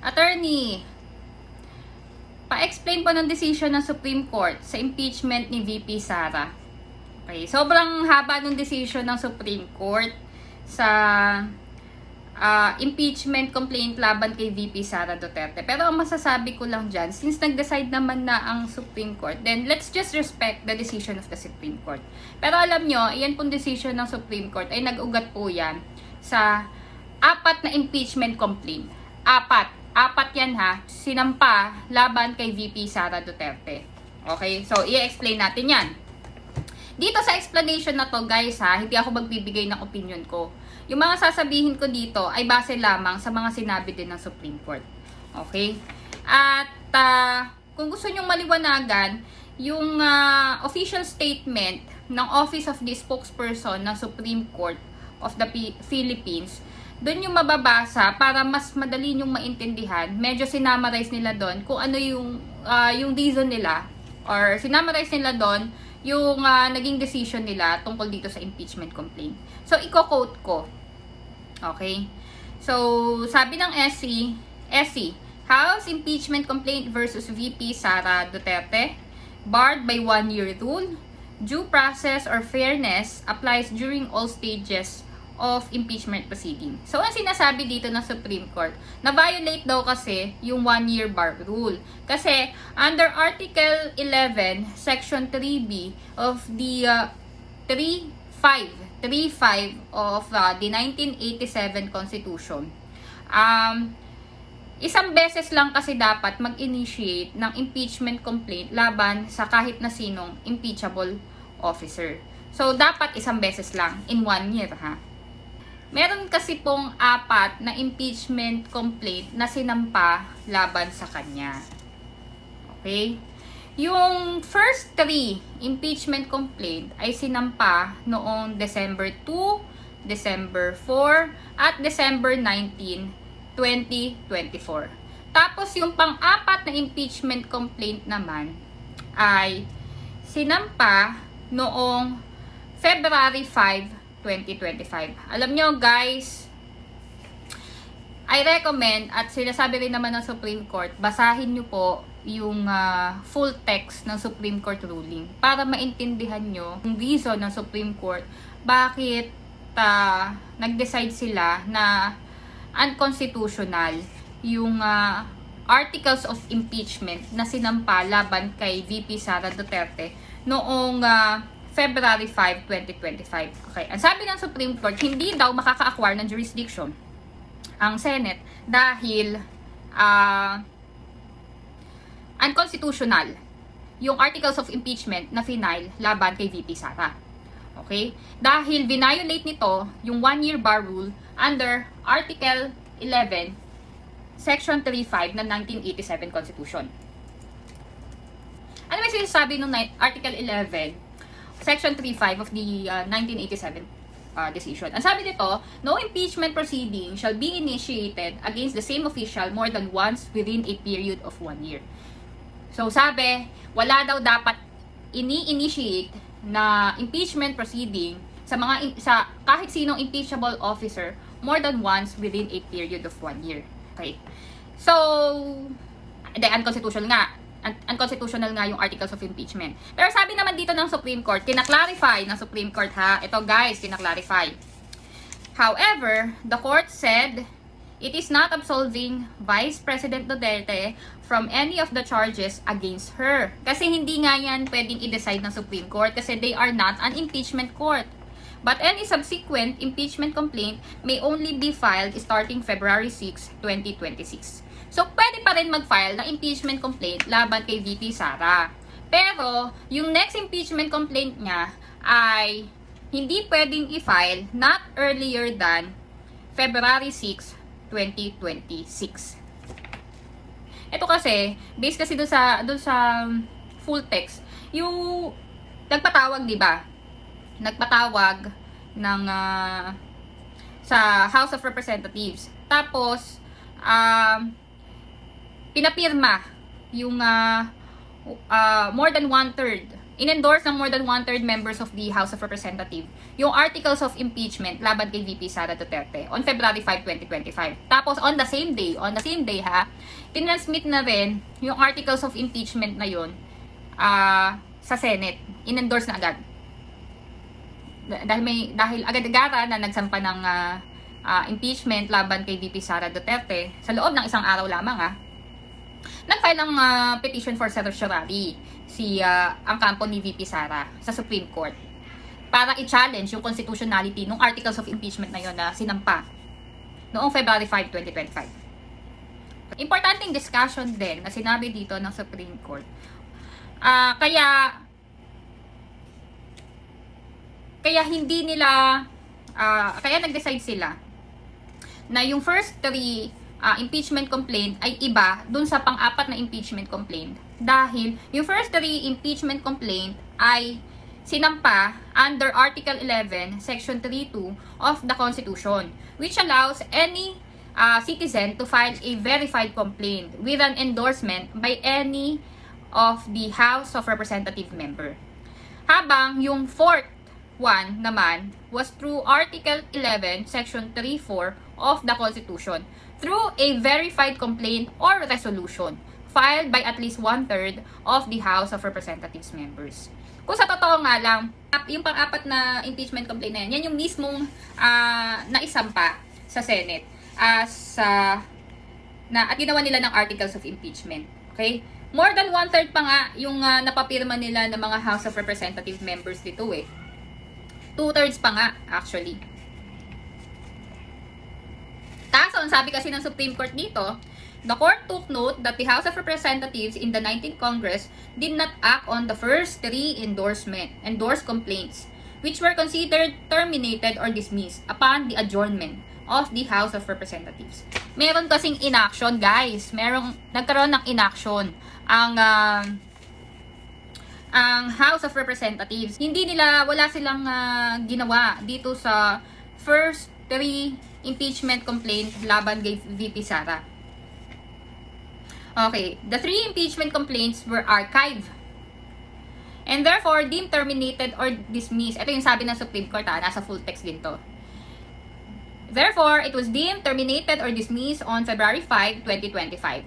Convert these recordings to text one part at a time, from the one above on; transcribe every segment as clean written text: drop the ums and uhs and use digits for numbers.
Attorney, pa-explain po ng decision ng Supreme Court sa impeachment ni VP Sara. Okay, sobrang haba ng decision ng Supreme Court sa impeachment complaint laban kay VP Sara Duterte. Pero ang masasabi ko lang dyan, since nag-decide naman na ang Supreme Court, then let's just respect the decision of the Supreme Court. Pero alam nyo, iyan pong decision ng Supreme Court ay nag-ugat po yan sa 4 na impeachment complaint. 4 yan ha, sinampa laban kay VP Sara Duterte. Okay, so i-explain natin yan. Dito sa explanation na to guys ha, hindi ako magbibigay ng opinion ko. Yung mga sasabihin ko dito ay base lamang sa mga sinabi din ng Supreme Court. Okay? At kung gusto nyong maliwanagan, yung official statement ng Office of the Spokesperson ng Supreme Court of the Philippines, doon yung mababasa para mas madali nyong maintindihan. Medyo sinamarize nila doon kung ano yung reason nila or sinamarize nila doon yung naging decision nila tungkol dito sa impeachment complaint. So, i-quote ko. Okay? So, sabi ng SC, House Impeachment Complaint versus VP Sara Duterte, barred by 1-year rule, due process or fairness applies during all stages of impeachment proceeding. So, ang sinasabi dito ng Supreme Court, na-violate daw kasi yung 1-year bar rule. Kasi, under Article 11, Section 3B of the 3.5 of the 1987 Constitution, isang beses lang kasi dapat mag-initiate ng impeachment complaint laban sa kahit na sinong impeachable officer. So, dapat isang beses lang in 1 year ha. Meron kasi pong 4 na impeachment complaint na sinampa laban sa kanya. Okay? Yung first 3 impeachment complaint ay sinampa noong December 2, December 4, at December 19, 2024. Tapos yung pang-4 na impeachment complaint naman ay sinampa noong February 5, 2025. Alam nyo guys, I recommend at sinasabi rin naman ng Supreme Court, basahin nyo po yung full text ng Supreme Court ruling para maintindihan nyo yung reason ng Supreme Court bakit nag-decide sila na unconstitutional yung articles of impeachment na sinampa laban kay VP Sara Duterte noong February 5, 2025. Okay. Ang sabi ng Supreme Court, hindi daw makaka-acquire ng jurisdiction ang Senate dahil unconstitutional yung articles of impeachment na final laban kay VP Sara. Okay? Dahil violate nito yung 1-year bar rule under Article 11, Section 3.5 ng 1987 Constitution. Ano may sinasabi ng Article 11, Section 3.5 of the 1987 decision? Ang sabi dito, no impeachment proceeding shall be initiated against the same official more than once within a period of 1 year. So sabi, wala daw dapat ini-initiate na impeachment proceeding sa kahit sinong impeachable officer more than once within a period of 1 year. Okay. So, unconstitutional nga yung articles of impeachment. Pero sabi naman dito ng Supreme Court, kinaklarify ng Supreme Court ha. Ito guys, kinaklarify. However, the court said it is not absolving Vice President Duterte from any of the charges against her. Kasi hindi nga yan pwedeng i-decide ng Supreme Court kasi they are not an impeachment court. But any subsequent impeachment complaint may only be filed starting February 6, 2026. So, pwede pa rin mag-file ng impeachment complaint laban kay VP Sara. Pero, yung next impeachment complaint niya ay hindi pwedeng i-file not earlier than February 6, 2026. Ito kasi, based kasi doon sa full text, yung nagpatawag, di ba? Nagpatawag ng sa House of Representatives. Tapos, pinapirma yung more than 1/3 inendorse ng more than one-third members of the House of Representatives yung articles of impeachment laban kay VP Sara Duterte on February 5, 2025. Tapos on the same day ha, tinransmit na rin yung articles of impeachment na yun sa Senate. Inendorse na agad. Dahil agad-agara na nagsampa ng impeachment laban kay VP Sara Duterte sa loob ng isang araw lamang nag-file ng petition for certiorari ang kampo ni VP Sara sa Supreme Court para i-challenge yung constitutionality ng articles of impeachment na yun na sinampa noong February 5, 2025. Importanteng discussion din na sinabi dito ng Supreme Court. Kaya hindi nila kaya nag-decide sila na yung first 3 impeachment complaint ay iba dun sa pang-apat na impeachment complaint dahil yung first 3 impeachment complaint ay sinampa under Article 11 Section 3.2 of the Constitution, which allows any citizen to file a verified complaint with an endorsement by any of the House of Representative member. Habang yung fourth one naman was through Article 11 Section 3.4 of the Constitution through a verified complaint or resolution filed by at least one-third of the House of Representatives members. Kung sa totoo nga lang, yung pang-apat na impeachment complaint na yan yung mismong naisampa sa Senate at ginawa nila ng articles of impeachment. Okay? More than one-third pa nga yung napapirma nila ng mga House of Representative members dito eh. 2/3 pa nga actually. Kaso, ang sabi kasi ng Supreme Court dito, the court took note that the House of Representatives in the 19th Congress did not act on the first 3 endorsed complaints, which were considered terminated or dismissed upon the adjournment of the House of Representatives. Meron kasing inaction, guys. Nagkaroon ng inaction ang House of Representatives. Wala silang ginawa dito sa first 3 impeachment complaint laban kay VP Sara. Okay, the 3 impeachment complaints were archived and therefore deemed terminated or dismissed. Ito yung sabi ng Supreme Court, nasa full text din to. Therefore, it was deemed terminated or dismissed on February 5, 2025.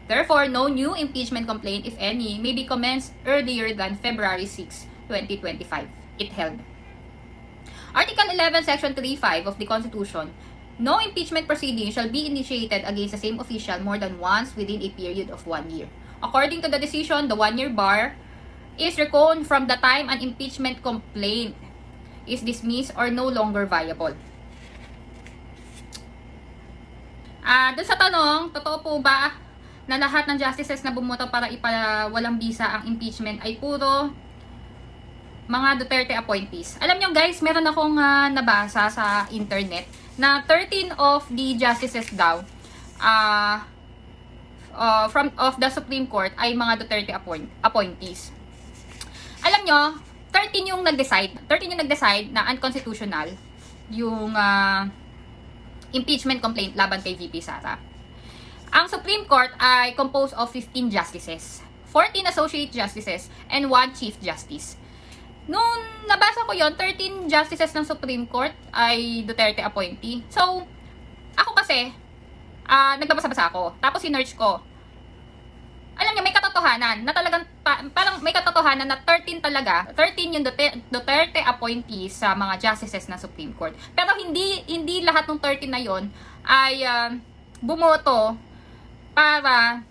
Therefore, no new impeachment complaint, if any, may be commenced earlier than February 6, 2025. It held. Article 11, Section 3.5 of the Constitution, no impeachment proceeding shall be initiated against the same official more than once within a period of 1 year. According to the decision, the 1-year bar is reckoned from the time an impeachment complaint is dismissed or no longer viable. Doon sa tanong, totoo po ba na lahat ng justices na bumoto para ipawalang bisa ang impeachment ay puro mga Duterte appointees? Alam nyo guys, meron akong nabasa sa internet na 13 of the justices daw of the Supreme Court ay mga Duterte appointees. Alam nyo, 13 yung nag-decide na unconstitutional yung impeachment complaint laban kay VP Sara. Ang Supreme Court ay composed of 15 justices, 14 associate justices, and 1 chief justice. Nung nabasa ko yon, 13 justices ng Supreme Court ay Duterte appointee. So, ako kasi, nagbabasa-basa ako. Tapos sinearch ko. Alam niyo, may katotohanan na talagang, parang may katotohanan na 13 talaga. 13 yung Duterte appointees sa mga justices ng Supreme Court. Pero hindi lahat ng 13 na yon ay bumoto para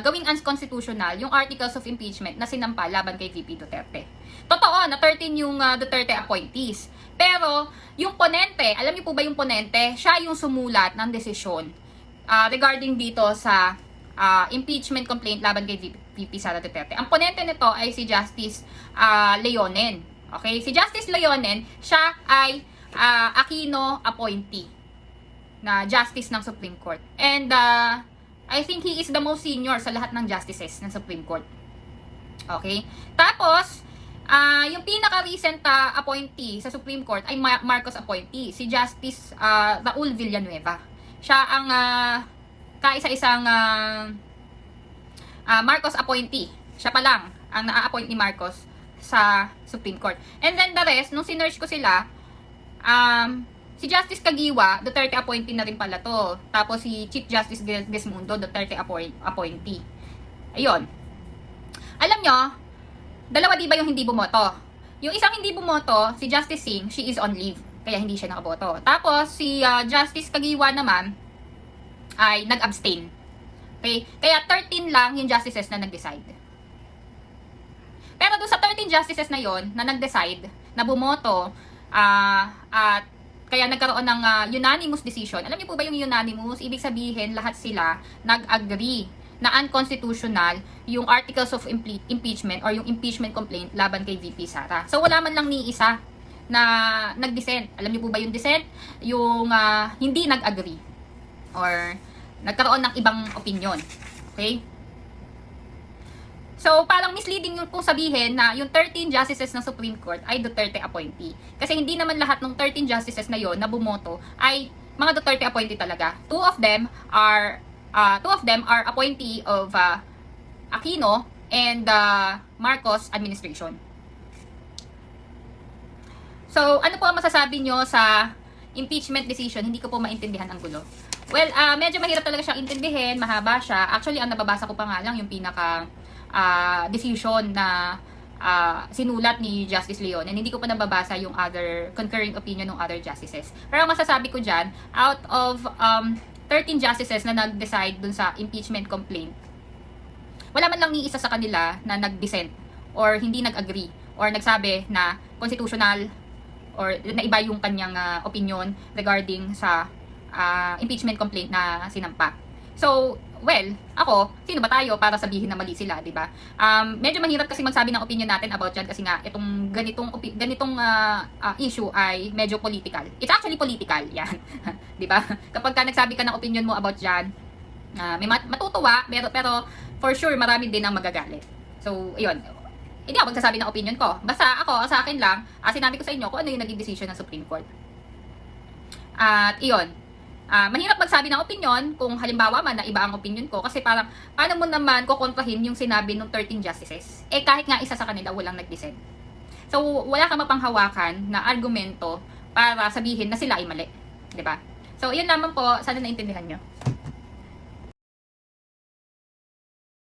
gawing unconstitutional yung articles of impeachment na sinampa laban kay VP Duterte. Totoo na 13 yung Duterte appointees. Pero yung ponente, alam niyo po ba yung ponente? Siya yung sumulat ng desisyon regarding dito sa impeachment complaint laban kay VP Sara Duterte. Ang ponente nito ay si Justice Leonen. Okay? Si Justice Leonen, siya ay Aquino appointee na justice ng Supreme Court. And I think he is the most senior sa lahat ng justices ng Supreme Court. Okay? Tapos, yung pinaka-recent appointee sa Supreme Court ay Marcos appointee, si Justice Raul Villanueva. Siya ang kaisa-isang Marcos appointee Siya pa lang ang na-appoint ni Marcos sa Supreme Court. And then the rest, nung sinerge ko sila, si Justice Kagiwa, Duterte appointee na rin pala to. Tapos si Chief Justice Desmundo, Duterte appointee. Ayun. Alam nyo, dalawa di ba yung hindi bumoto? Yung isang hindi bumoto, si Justice Singh, she is on leave. Kaya hindi siya nakaboto. Tapos si Justice Kagiwa naman ay nag-abstain. Okay? Kaya 13 lang yung justices na nag-decide. Pero doon sa 13 justices na yon na nag-decide, na bumoto, at kaya nagkaroon ng unanimous decision. Alam niyo po ba yung unanimous? Ibig sabihin, lahat sila nag-agree na unconstitutional yung articles of impeachment or yung impeachment complaint laban kay VP Sara. So wala man lang ni isa na nag-dissent. Alam niyo po ba yung dissent? Yung hindi nag-agree or nagkaroon ng ibang opinion. Okay? So, parang misleading yung pong sabihin na yung 13 justices ng Supreme Court ay Duterte appointee. Kasi hindi naman lahat ng 13 justices na yon na bumoto ay mga Duterte appointee talaga. Two of them are appointee of Aquino and Marcos administration. So, ano po ang masasabi nyo sa impeachment decision? Hindi ko po maintindihan ang gulo. Well, medyo mahirap talaga siyang intindihin, mahaba siya. Actually, ang nababasa ko pa nga lang yung pinaka decision na sinulat ni Justice Leon, and hindi ko pa nababasa yung other concurring opinion ng other justices. Pero ang masasabi ko dyan, out of 13 justices na nag-decide dun sa impeachment complaint, wala man lang ni isa sa kanila na nag-dissent or hindi nag-agree or nagsabi na constitutional or na iba yung kanyang opinion regarding sa impeachment complaint na sinampa. So, well, ako, sino ba tayo para sabihin na mali sila, di ba? Medyo mahirap kasi magsabi ng opinion natin about yan kasi nga itong ganitong issue ay medyo political. It's actually political, yan. Di ba? Kapag ka nagsabi ka ng opinion mo about yan, may matutuwa, pero for sure marami din ang magagalit. So, ayun. Hindi ako magsasabi ng opinion ko. Basta ako, sa akin lang, sinabi ko sa inyo kung ano yung naging decision ng Supreme Court. At iyon. Mahirap magsabi ng opinion kung halimbawa man na iba ang opinion ko kasi parang paano mo naman kukontrahin yung sinabi ng 13 justices kahit nga isa sa kanila walang nag-dissent. So wala kang mapanghawakan na argumento para sabihin na sila ay mali, 'di ba? So yun naman po, sana naintindihan nyo.